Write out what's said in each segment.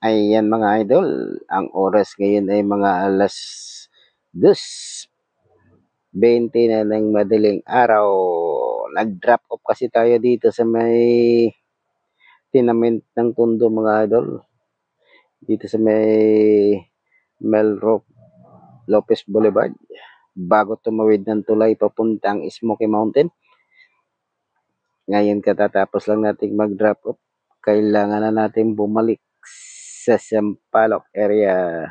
Ayan mga idol, ang oras ngayon ay mga alas 2:20 na ng madaling araw. Nag-drop off kasi tayo dito sa may tenement ng Tondo mga idol. Dito sa may Melrose Lopez Boulevard. Bago tumawid ng tulay papuntang Smoky Mountain. Ngayon katatapos lang nating mag-drop off. Kailangan na natin bumalik sa Sampaloc area.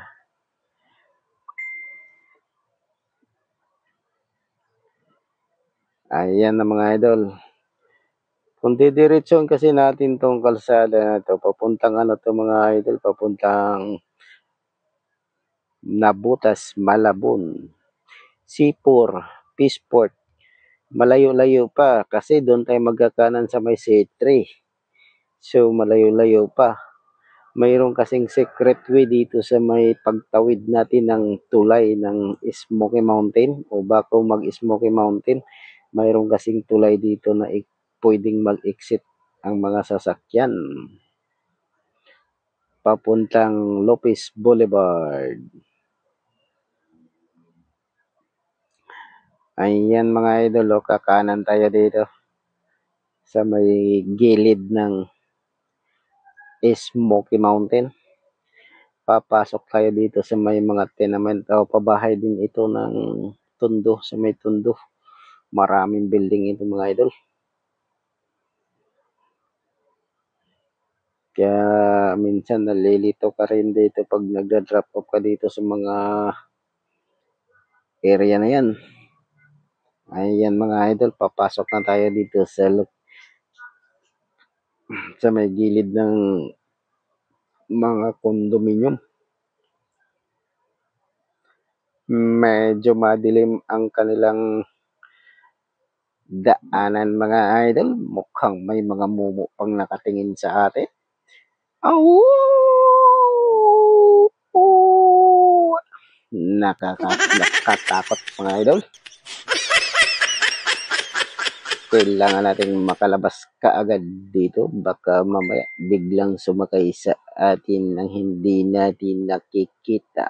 Ayan na mga idol. Kung didiretsuhin kasi natin tong kalsada na to, papuntang ano to mga idol, papuntang Nabutas, Malabon, C4, Peaceport. Malayo-layo pa kasi doon tayo magkakanan sa may C3. So malayo-layo pa. Mayroon kasing secret way dito sa may pagtawid natin ng tulay ng Smoky Mountain o bako mag-Smoky Mountain. Mayroon kasing tulay dito na pwedeng mag-exit ang mga sasakyan papuntang Lopez Boulevard. Ayan mga idol, kakanan tayo dito sa may gilid ng Smoky Mountain. Papasok tayo dito sa may mga tenement o pabahay din ito ng Tondo, sa may Tondo. Maraming building ito mga idol. Kaya minsan nalilito ka rin dito pag nagda-drop off ka dito sa mga area na yan. Ayan mga idol, papasok na tayo dito sa may gilid ng mga condominium. Medyo madilim ang kanilang daanan mga idol. Mukhang may mga mumu pang nakatingin sa atin. Nakakatakot mga idol. Kailangan natin makalabas kaagad dito. Baka mamaya biglang sumakay sa atin nang hindi natin nakikita.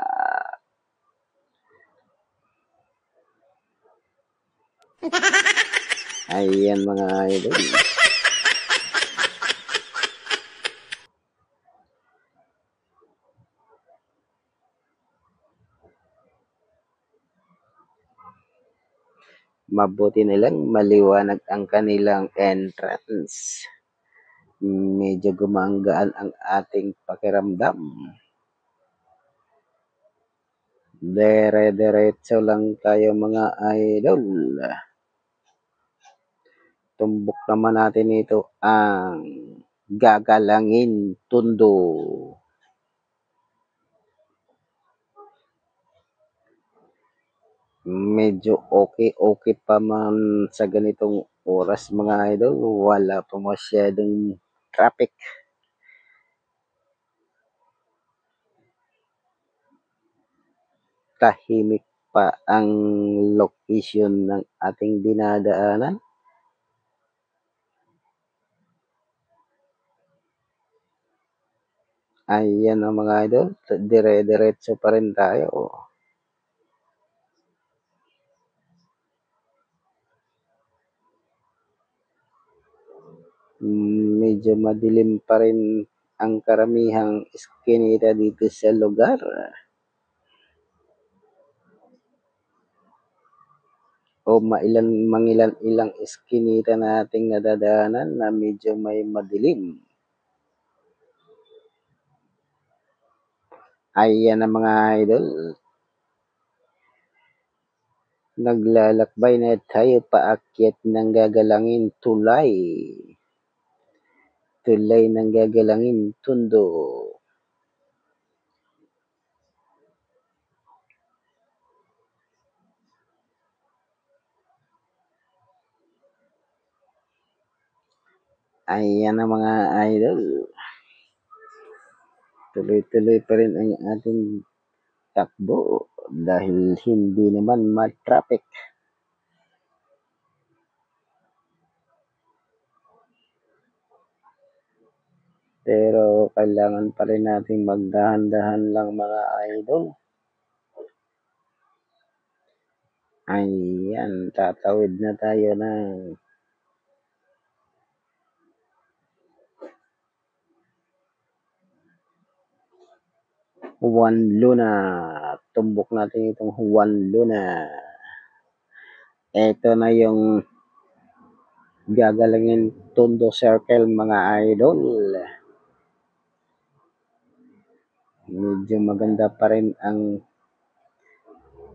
Ayan mga idol. Mabuti na lang maliwanag ang kanilang entrance. Medyo gumanggaan ang ating pakiramdam. Dire-diretso lang tayo mga idol. Tumbok naman natin ito ang Gagalangin Tondo. Medyo okay pa man sa ganitong oras mga idol. Wala pa masyadong traffic. Tahimik pa ang location ng ating dinadaanan. Ayan ang mga idol, dire-diretso pa rin tayo. Medyo madilim pa rin ang karamihang iskinita dito sa lugar. O mangilan-ilang iskinita nating nadadaanan na medyo may madilim. Ayan ang mga idol. Naglalakbay na tayo paakyat ng Gagalangin tulay. Tulay ng Gagalangin Tondo. Ayan ang mga idol. Tuloy-tuloy pa rin ang ating takbo dahil hindi naman ma-traffic. Pero kailangan pa rin natin magdahan-dahan lang mga idol. Ayan, tatawid na tayo ng Juan Luna. Tumbok natin itong Juan Luna. Ito na yung gagalangin Tondo Circle mga idol. Medyo maganda pa rin ang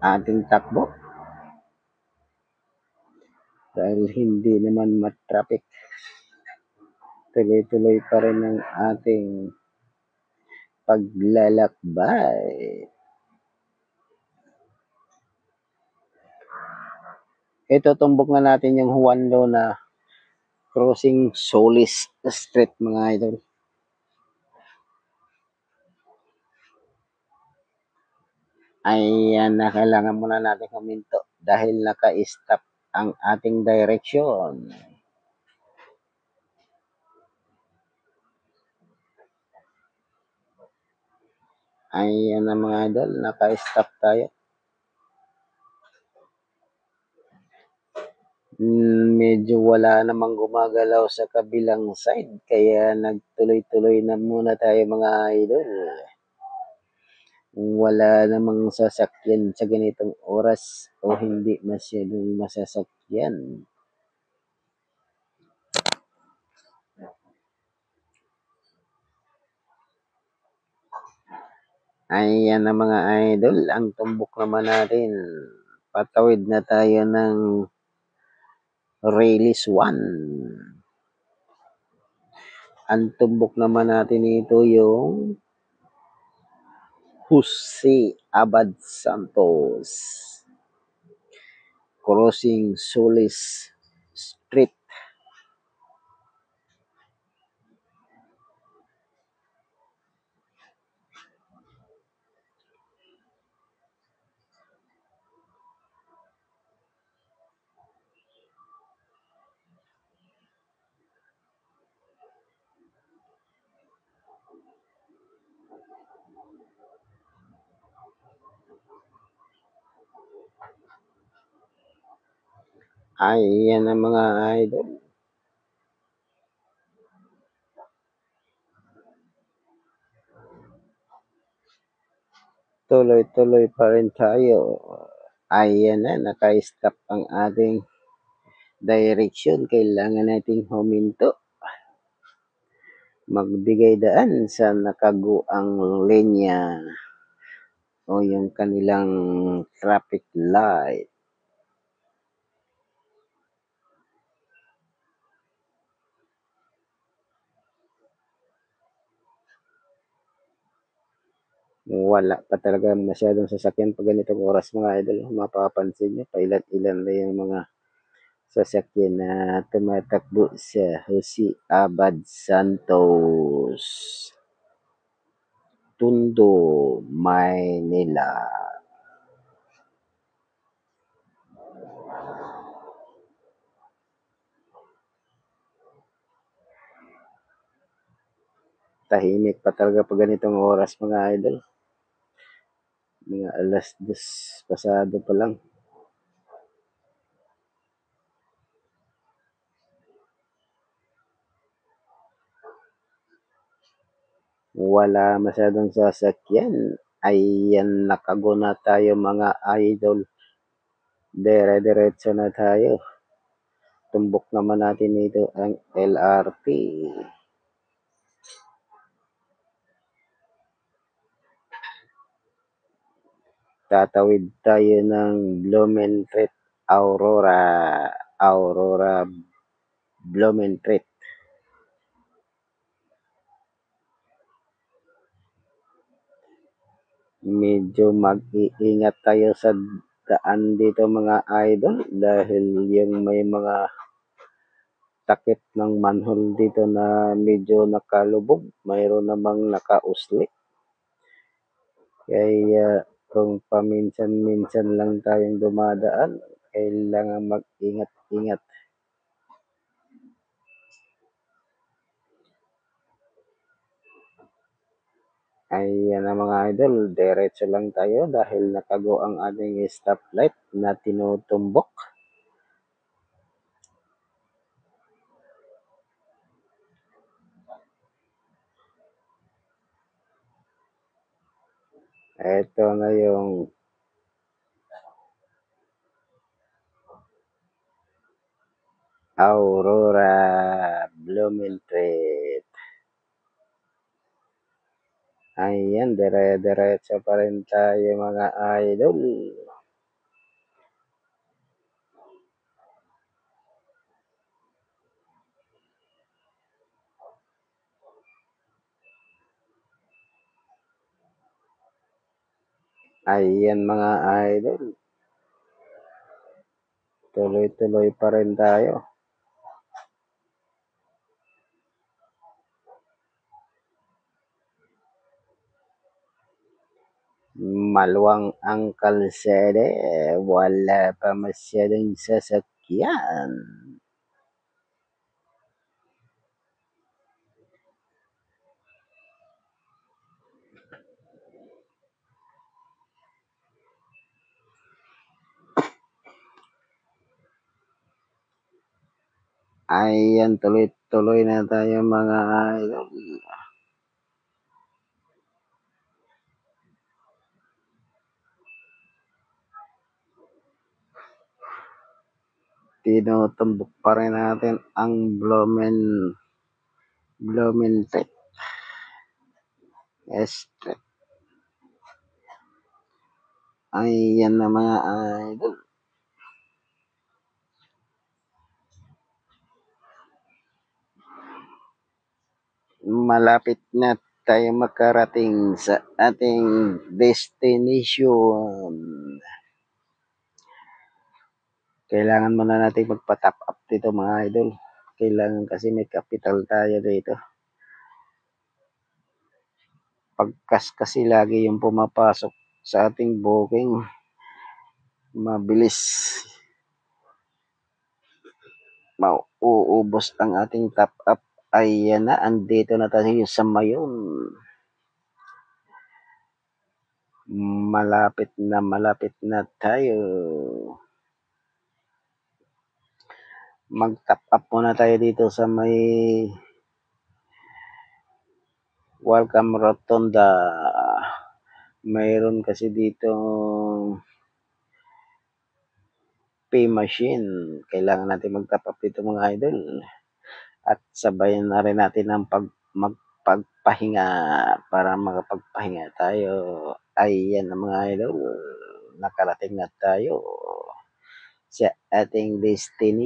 ating takbo. Dahil hindi naman matraffic. Tuloy-tuloy pa rin ang ating paglalakbay. Ito, tumbok na natin yung Juan Luna crossing Solis Street mga idol. Ayan na, kailangan muna natin huminto dahil naka-stop ang ating direction. Ayan na mga idol, naka-stop tayo. Medyo wala namang gumagalaw sa kabilang side, kaya nagtuloy-tuloy na muna tayo mga idol. Wala namang sasakyan sa ganitong oras o hindi masyadong masasakyan. Ayan na mga idol, ang tumbok naman natin. Patawid na tayo ng Release 1. Ang tumbok naman natin ito yung Jose Abad Santos. Crossing Solis Street. Ayan ang mga idol. Tuloy-tuloy pa rin tayo. Ayan na, naka-stop ang ating direction. Kailangan nating huminto. Magbigay daan sa nakaguang linya o yung kanilang traffic light. Wala pa talaga masyadong sasakyan pag ganitong oras mga idol. Mapapansin nyo, pailan-ilan na yung mga sasakyan na tumatakbo sa Jose Abad Santos, Tondo, Maynila. Tahimik pa talaga pag ganitong oras mga idol. Mga alas 2 pasado pa lang. Wala masyadong sasakyan. Ayan, nakago na tayo mga idol. Dire-diretso na tayo. Tumbok naman natin ito ang LRT. Tatawid tayo ng Blumentritt, Aurora Blumentritt. Medyo mag-iingat tayo sa daan dito mga idol dahil yung may mga takip ng manhole dito na medyo nakalubog, mayroon namang nakausli. Kaya kung paminsan-minsan lang tayong dumadaan, kailangan mag-ingat-ingat. Ayan na mga idol, diretso lang tayo dahil nakago ang ating stoplight na tinutumbok. Ito na yung Aurora Blumentritt. Ayan, dire-diretso pa rin tayo mga idol. Ayan mga idol. Tuloy-tuloy pa rin tayo. Maluwang ang kalsada, wala pa masyadong sasakyan. Ayan, tuloy-tuloy na tayo mga idol. Tinutumbok pa rin natin ang Blumentritt Street. Ayan na mga idol. Malapit na tayo makarating sa ating destination. Kailangan muna natin magpa-top up dito mga idol. Kailangan kasi may capital tayo dito. Pagkas kasi lagi yung pumapasok sa ating booking, mabilis mauubos ang ating top up. Ayan na, andito na tayo sa Mayon. Malapit na tayo. Mag-top up muna tayo dito sa may Welcome Rotonda. Mayroon kasi dito pay machine. Kailangan natin mag-top up dito mga idol. At sabayan na rin natin ang magpagpahinga para makapagpahinga tayo. Ayan na mga idol. Nakarating na tayo sa ating destination.